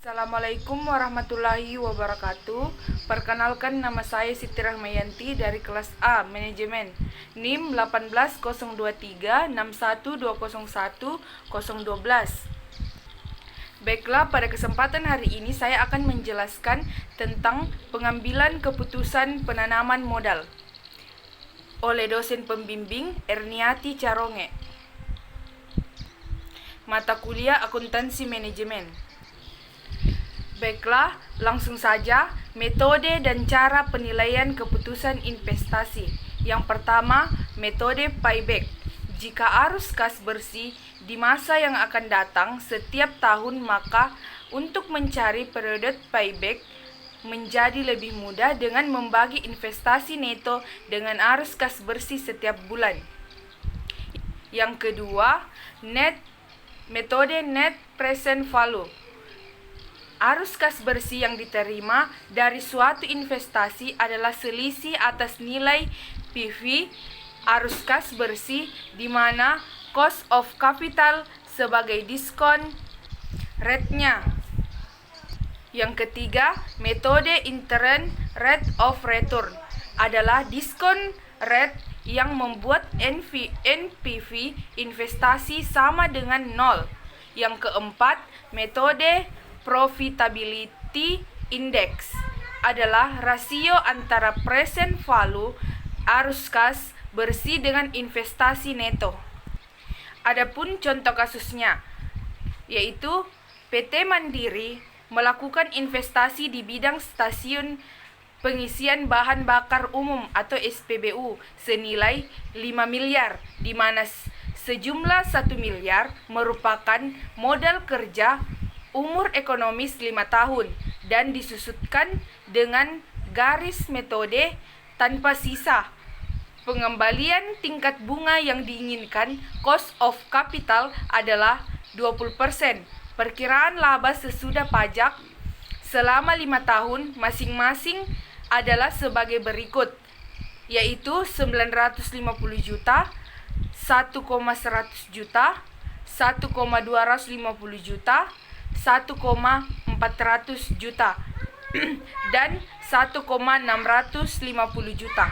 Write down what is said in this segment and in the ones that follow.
Assalamualaikum warahmatullahi wabarakatuh. Perkenalkan, nama saya Siti Rahmayanti dari kelas A Manajemen, NIM 1802361201012. Baiklah, pada kesempatan hari ini saya akan menjelaskan tentang pengambilan keputusan penanaman modal oleh dosen pembimbing Erniati Caronge. Mata kuliah Akuntansi Manajemen. Baiklah, langsung saja metode dan cara penilaian keputusan investasi. Yang pertama, metode payback. Jika arus kas bersih di masa yang akan datang setiap tahun, maka untuk mencari periode payback menjadi lebih mudah dengan membagi investasi neto dengan arus kas bersih setiap bulan. Yang kedua, metode net present value. Arus kas bersih yang diterima dari suatu investasi adalah selisih atas nilai PV arus kas bersih, di mana cost of capital sebagai diskon rate-nya. Yang ketiga, metode interim rate of return adalah diskon rate yang membuat NPV investasi sama dengan 0. Yang keempat, metode profitability index adalah rasio antara present value arus kas bersih dengan investasi neto. Adapun contoh kasusnya, yaitu PT Mandiri melakukan investasi di bidang stasiun pengisian bahan bakar umum atau SPBU senilai 5 miliar, di mana sejumlah 1 miliar merupakan modal kerja umur ekonomis 5 tahun dan disusutkan dengan garis metode tanpa sisa. Pengembalian tingkat bunga yang diinginkan cost of capital adalah 20%. Perkiraan laba sesudah pajak selama 5 tahun masing-masing adalah sebagai berikut, yaitu 950 juta, 1,100 juta, 1,250 juta, 1,400 juta, dan 1,650 juta.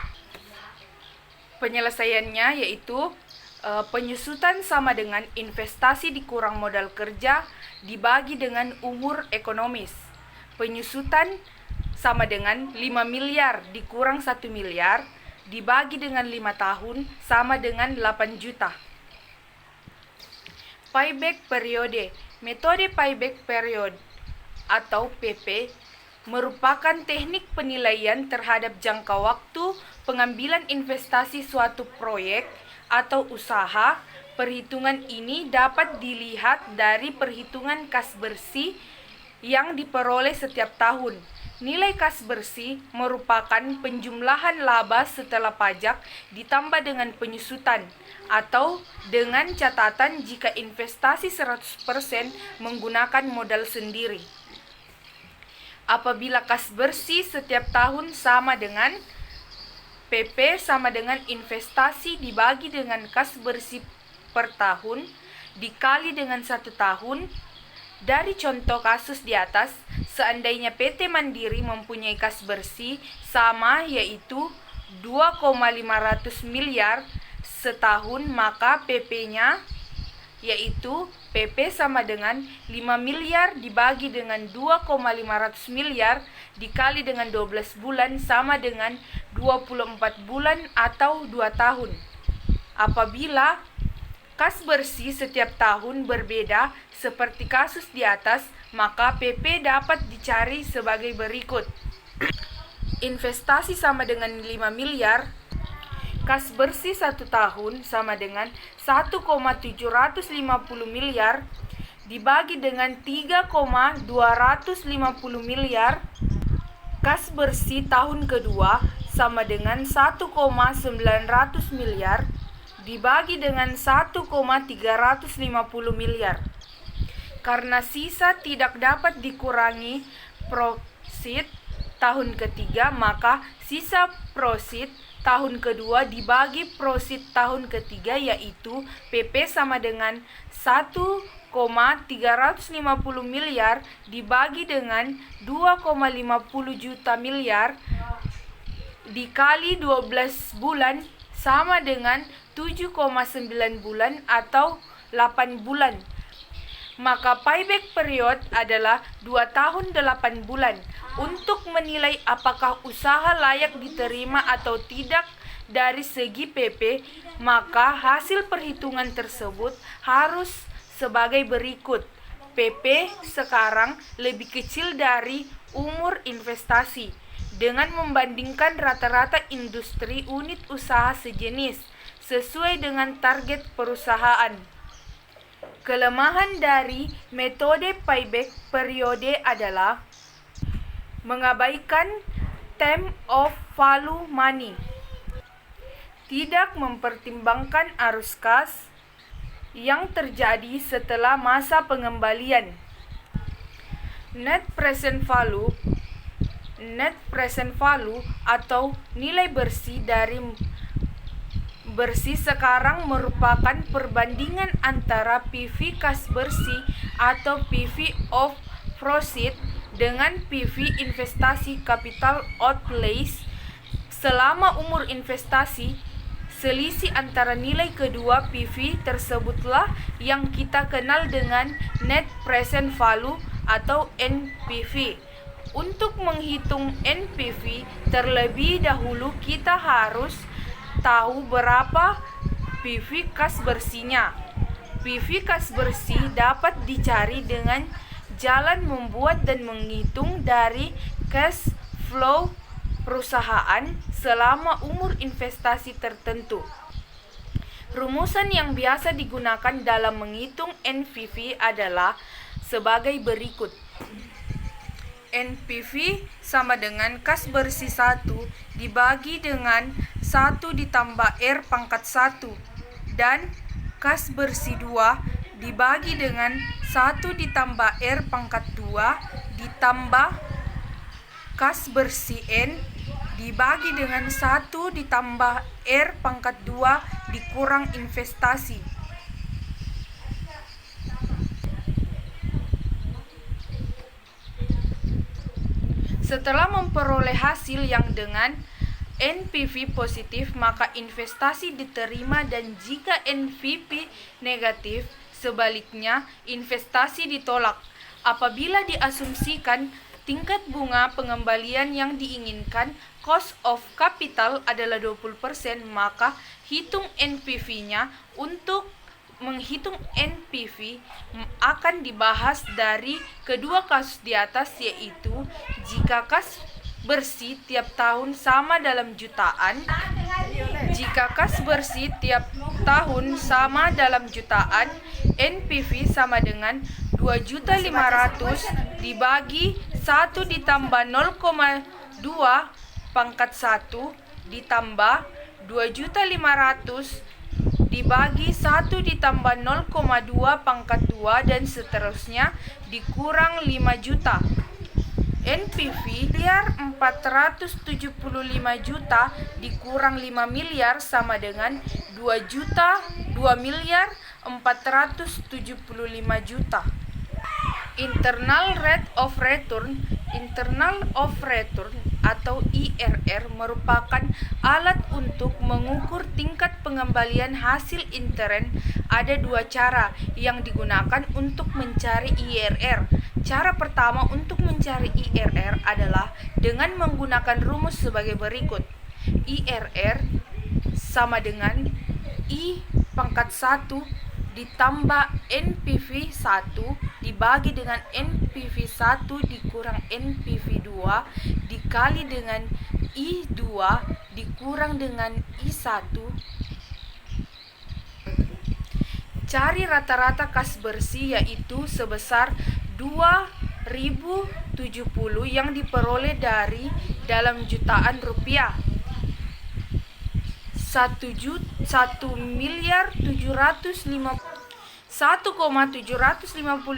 Penyelesaiannya yaitu penyusutan sama dengan investasi dikurang modal kerja dibagi dengan umur ekonomis. Penyusutan sama dengan 5 miliar dikurang 1 miliar dibagi dengan 5 tahun sama dengan 8 juta. Payback periode. Metode payback period atau PP merupakan teknik penilaian terhadap jangka waktu pengambilan investasi suatu proyek atau usaha. Perhitungan ini dapat dilihat dari perhitungan kas bersih yang diperoleh setiap tahun. Nilai kas bersih merupakan penjumlahan laba setelah pajak ditambah dengan penyusutan, atau dengan catatan jika investasi 100% menggunakan modal sendiri. Apabila kas bersih setiap tahun sama dengan PP sama dengan investasi dibagi dengan kas bersih per tahun dikali dengan 1 tahun. Dari contoh kasus di atas, seandainya PT Mandiri mempunyai kas bersih sama, yaitu 2,500 miliar setahun, maka PP-nya yaitu PP sama dengan 5 miliar dibagi dengan 2,500 miliar dikali dengan 12 bulan sama dengan 24 bulan atau 2 tahun. Apabila kas bersih setiap tahun berbeda seperti kasus di atas, maka PP dapat dicari sebagai berikut. Investasi sama dengan 5 miliar, kas bersih 1 tahun sama dengan 1,750 miliar dibagi dengan 3,250 miliar. Kas bersih tahun kedua sama dengan 1,900 miliar dibagi dengan 1,350 miliar. Karena sisa tidak dapat dikurangi prosit tahun ketiga, maka sisa prosit tahun kedua dibagi prosit tahun ketiga, yaitu PP sama dengan 1,350 miliar dibagi dengan 2,50 juta miliar dikali 12 bulan sama dengan 7,9 bulan atau 8 bulan. Maka payback period adalah 2 tahun 8 bulan. Untuk menilai apakah usaha layak diterima atau tidak dari segi PP, maka hasil perhitungan tersebut harus sebagai berikut. PP sekarang lebih kecil dari umur investasi dengan membandingkan rata-rata industri unit usaha sejenis sesuai dengan target perusahaan. Kelemahan dari metode payback periode adalah mengabaikan time of value money, tidak mempertimbangkan arus kas yang terjadi setelah masa pengembalian. Net present value atau nilai bersih sekarang merupakan perbandingan antara PV kas bersih atau PV of proceed dengan PV investasi capital outlays selama umur investasi. Selisih antara nilai kedua PV tersebutlah yang kita kenal dengan net present value atau NPV. Untuk menghitung NPV terlebih dahulu kita harus tahu berapa PV kas bersihnya. PV kas bersih dapat dicari dengan jalan membuat dan menghitung dari cash flow perusahaan selama umur investasi tertentu. Rumusan yang biasa digunakan dalam menghitung NPV adalah sebagai berikut. NPV sama dengan kas bersih 1 dibagi dengan 1 ditambah R pangkat 1 dan kas bersih 2 dibagi dengan 1 ditambah R pangkat 2 ditambah kas bersih N dibagi dengan 1 ditambah R pangkat 2 dikurang investasi. Setelah memperoleh hasil yang dengan NPV positif, maka investasi diterima, dan jika NPV negatif, sebaliknya investasi ditolak. Apabila diasumsikan tingkat bunga pengembalian yang diinginkan, cost of capital adalah 20%, maka hitung NPV-nya. Untuk menghitung NPV akan dibahas dari kedua kasus di atas, yaitu jika kas bersih tiap tahun sama dalam jutaan. Jika kas bersih tiap tahun sama dalam jutaan, NPV sama dengan 2.500.000 dibagi 1 ditambah 0,2 pangkat 1 ditambah 2.500.000 dibagi 1 ditambah 0,2 pangkat 2 dan seterusnya dikurang 5 juta. NPV miliar 475 juta dikurang 5 miliar sama dengan 2 miliar 475 juta. Internal rate of return atau IRR merupakan alat untuk mengukur tingkat pengembalian hasil intern. Ada dua cara yang digunakan untuk mencari IRR. Cara pertama untuk mencari IRR adalah dengan menggunakan rumus sebagai berikut. IRR sama dengan I pangkat 1 ditambah NPV 1 dibagi dengan NPV 1 dikurang NPV 2 dikali dengan I2 dikurang dengan I1. Cari rata-rata kas bersih, yaitu sebesar 2.070 yang diperoleh dari dalam jutaan rupiah. 1.750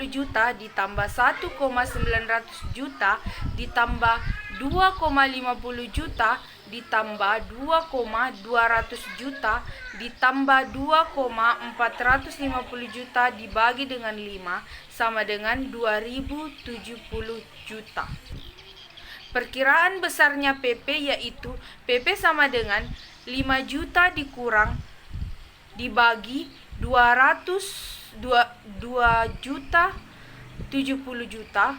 juta ditambah 1,900 juta ditambah 2,50 juta ditambah 2,200 juta ditambah 2,450 juta dibagi dengan 5 sama dengan 2070 juta. Perkiraan besarnya PP yaitu PP sama dengan 5 juta dibagi 2 juta 70 juta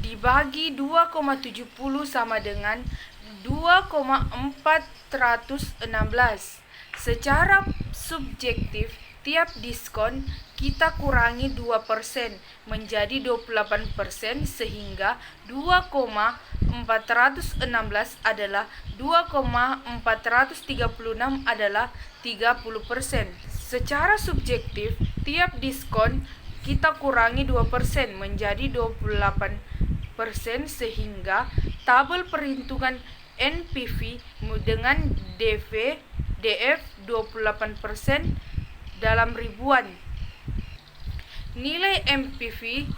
dibagi 2,70 sama dengan 2,416. Secara subjektif, tiap diskon kita kurangi 2% menjadi 28% sehingga 2,416 adalah 2,436 adalah 30%. Secara subjektif, tiap diskon kita kurangi 2% menjadi 28% sehingga tabel perhitungan NPV dengan DF 28% dalam ribuan. Nilai NPV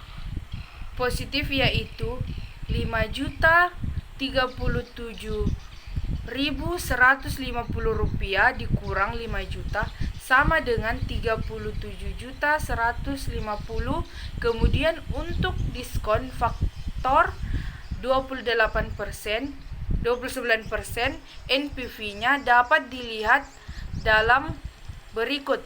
positif yaitu 5.037.150 rupiah dikurang 5 juta sama dengan 37.150. Kemudian untuk diskon faktor 29% NPV-nya dapat dilihat dalam berikut.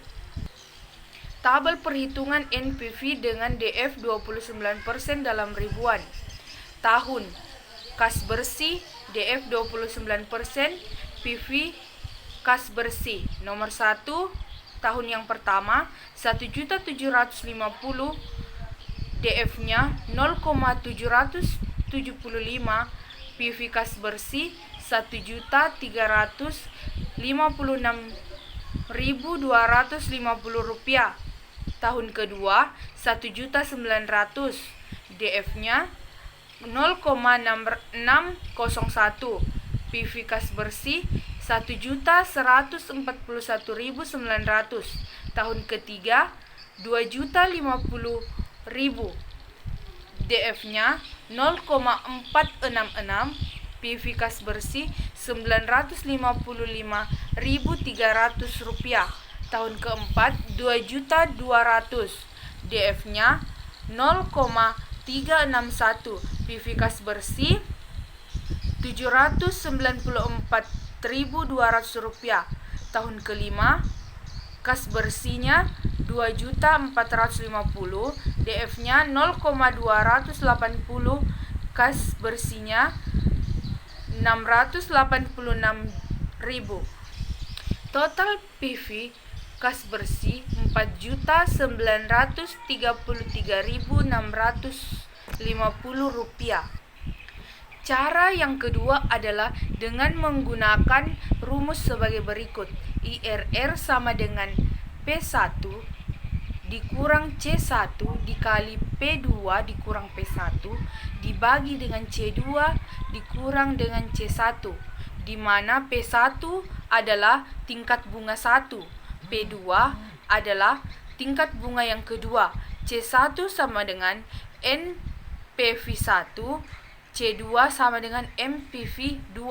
Tabel perhitungan NPV dengan DF 29% dalam ribuan. Tahun kas bersih DF 29%, PV kas bersih nomor 1 tahun yang pertama 1.750.000, DF-nya 0,775, PV kas bersih 1.356.250 rupiah. Tahun kedua 1.900.000, DF-nya 0,6601, PV kas bersih 1.141.900. Tahun ketiga 2.050.000, DF-nya 0,466, PV kas bersih 955.300 rupiah. Tahun keempat 2.200.000, DF-nya 0,361, PV kas bersih 794.200 rupiah. Tahun kelima kas bersihnya 2.450, DF-nya 0,280, kas bersihnya 686.000. Total PV kas bersih 4.933.650 rupiah. Cara yang kedua adalah dengan menggunakan rumus sebagai berikut. IRR sama dengan P1 dikurang C1 dikali P2 dikurang P1 dibagi dengan C2 dikurang dengan C1, di mana P1 adalah tingkat bunga 1, P2 adalah tingkat bunga yang kedua, C1 sama dengan NPV1, C2 sama dengan NPV2.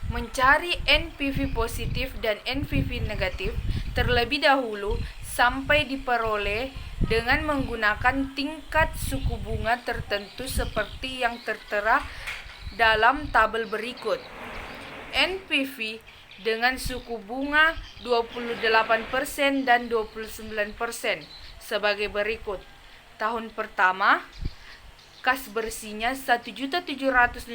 Mencari NPV positif dan NPV negatif terlebih dahulu sampai diperoleh dengan menggunakan tingkat suku bunga tertentu seperti yang tertera dalam tabel berikut. NPV dengan suku bunga 28% dan 29% sebagai berikut. Tahun pertama kas bersihnya 1.750.000,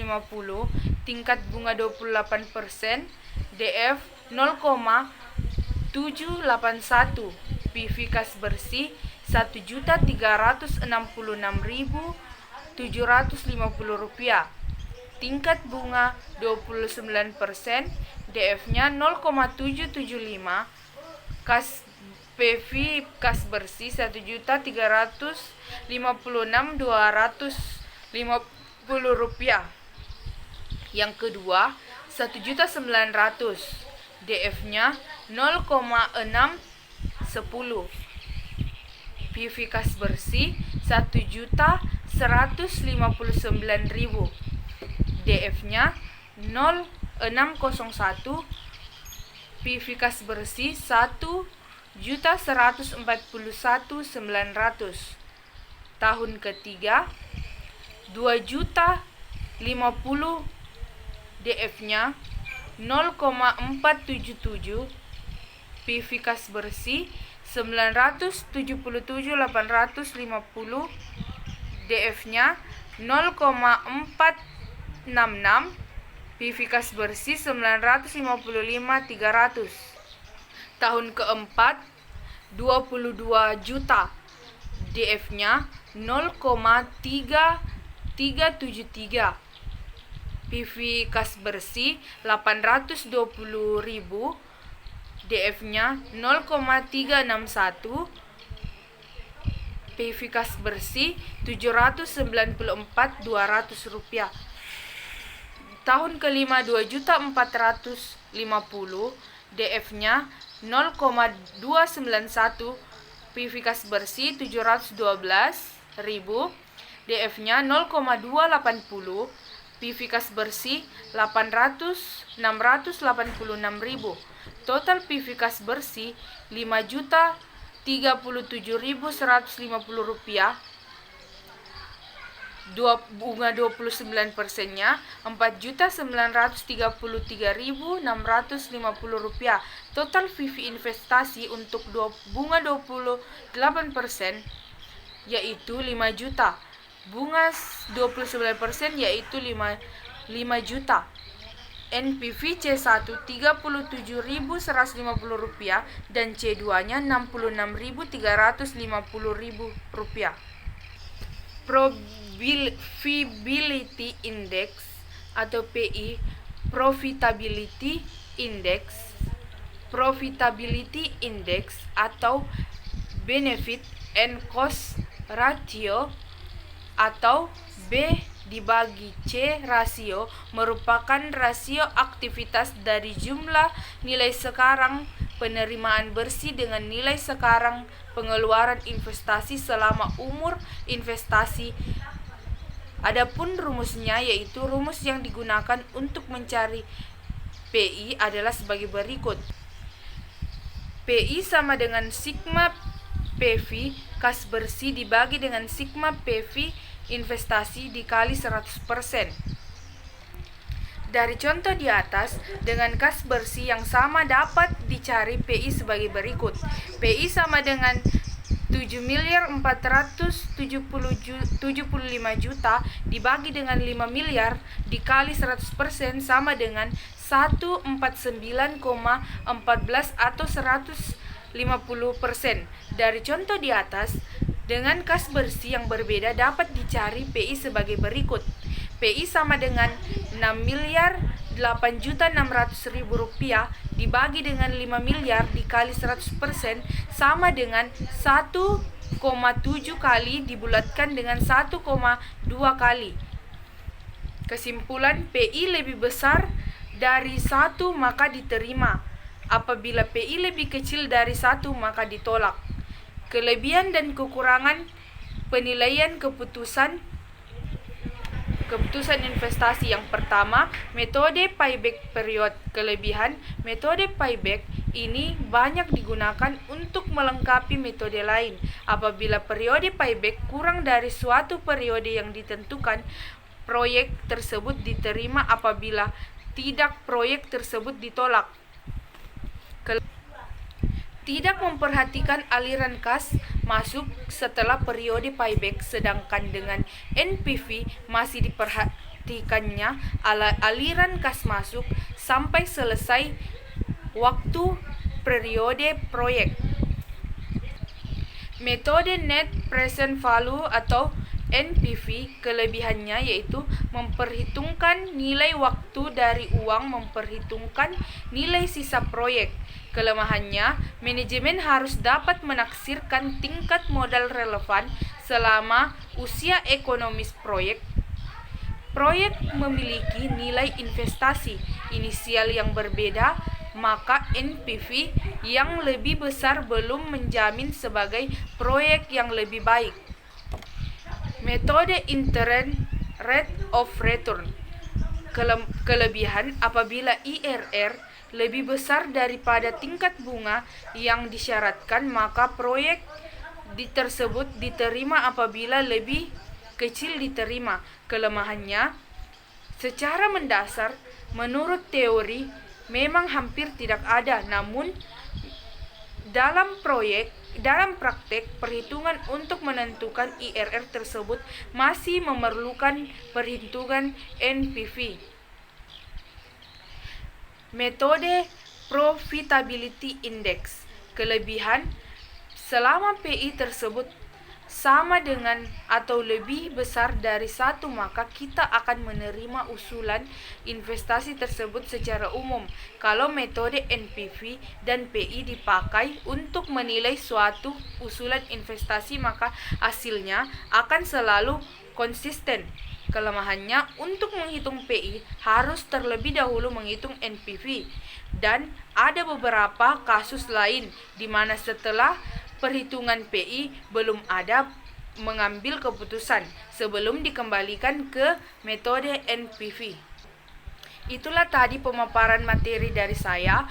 tingkat bunga 28%, DF 0,781, PV kas bersih 1.366.750 rupiah. Tingkat bunga 29%, DF-nya 0,775, kas PV kas bersih 1.356.250 rupiah. Yang kedua 1.900.000, DF-nya 0,610, PV kas bersih 1.159.000, DF-nya 0601, PV kas bersih 1.141.900. Tahun ketiga 2.050.000, DF-nya 0,477, PV kas bersih 977.850, DF-nya 0,466, PV kas bersih 955.300. Tahun keempat 22 juta, DF-nya 0,3373, PV kas bersih 820.000, DF-nya 0,361, PV kas bersih 794.200 rupiah. Tahun kelima 2.450.000, DF-nya 0,291, PV kas bersih 712.000, DF-nya 0,280, PV kas bersih 686.000. Total PV kas bersih 5.037.150 rupiah. Bunga 29%-nya 4.933.650 rupiah. Total PV investasi untuk bunga 28% yaitu 5 juta. Bunga 29% yaitu 5 juta. NPV C1 37.150 rupiah dan C2-nya 66.350 rupiah. Profitability Index atau PI, Profitability Index atau Benefit and Cost Ratio atau B dibagi C rasio merupakan rasio aktivitas dari jumlah nilai sekarang penerimaan bersih dengan nilai sekarang pengeluaran investasi selama umur investasi. Adapun rumusnya yaitu rumus yang digunakan untuk mencari PI adalah sebagai berikut. PI sama dengan sigma PV kas bersih dibagi dengan sigma PV investasi dikali 100%. Dari contoh di atas, dengan kas bersih yang sama dapat dicari PI sebagai berikut. PI sama dengan 7.475 juta dibagi dengan 5 miliar dikali 100% sama dengan 149,14 atau 150%. Dari contoh di atas, dengan kas bersih yang berbeda dapat dicari PI sebagai berikut. PI sama dengan 6.008.600.000 rupiah dibagi dengan 5 miliar dikali 100% sama dengan 1,7 kali dibulatkan dengan 1,2 kali. Kesimpulan, PI lebih besar dari 1 maka diterima. Apabila PI lebih kecil dari 1 maka ditolak. Kelebihan dan kekurangan penilaian keputusan investasi. Yang pertama, metode payback period. Kelebihan metode payback ini banyak digunakan untuk melengkapi metode lain. Apabila periode payback kurang dari suatu periode yang ditentukan, proyek tersebut diterima. Apabila tidak, proyek tersebut ditolak. Tidak memperhatikan aliran kas masuk setelah periode payback, sedangkan dengan NPV masih diperhatikannya aliran kas masuk sampai selesai waktu periode proyek. Metode Net Present Value atau NPV, kelebihannya yaitu memperhitungkan nilai waktu dari uang memperhitungkan nilai sisa proyek. Kelemahannya, manajemen harus dapat menaksirkan tingkat modal relevan selama usia ekonomis proyek. Proyek memiliki nilai investasi inisial yang berbeda, maka NPV yang lebih besar belum menjamin sebagai proyek yang lebih baik. Metode Internal Rate of Return kelebihan apabila IRR lebih besar daripada tingkat bunga yang disyaratkan, maka proyek tersebut diterima. Apabila lebih kecil diterima. Kelemahannya, secara mendasar, menurut teori memang hampir tidak ada, namun dalam praktek, perhitungan untuk menentukan IRR tersebut masih memerlukan perhitungan NPV. Metode Profitability Index. Kelebihan, selama PI tersebut sama dengan atau lebih besar dari 1, maka kita akan menerima usulan investasi tersebut secara umum. Kalau metode NPV dan PI dipakai untuk menilai suatu usulan investasi, maka hasilnya akan selalu konsisten. Kelemahannya, untuk menghitung PI harus terlebih dahulu menghitung NPV, dan ada beberapa kasus lain di mana setelah perhitungan PI belum ada mengambil keputusan sebelum dikembalikan ke metode NPV. Itulah tadi pemaparan materi dari saya.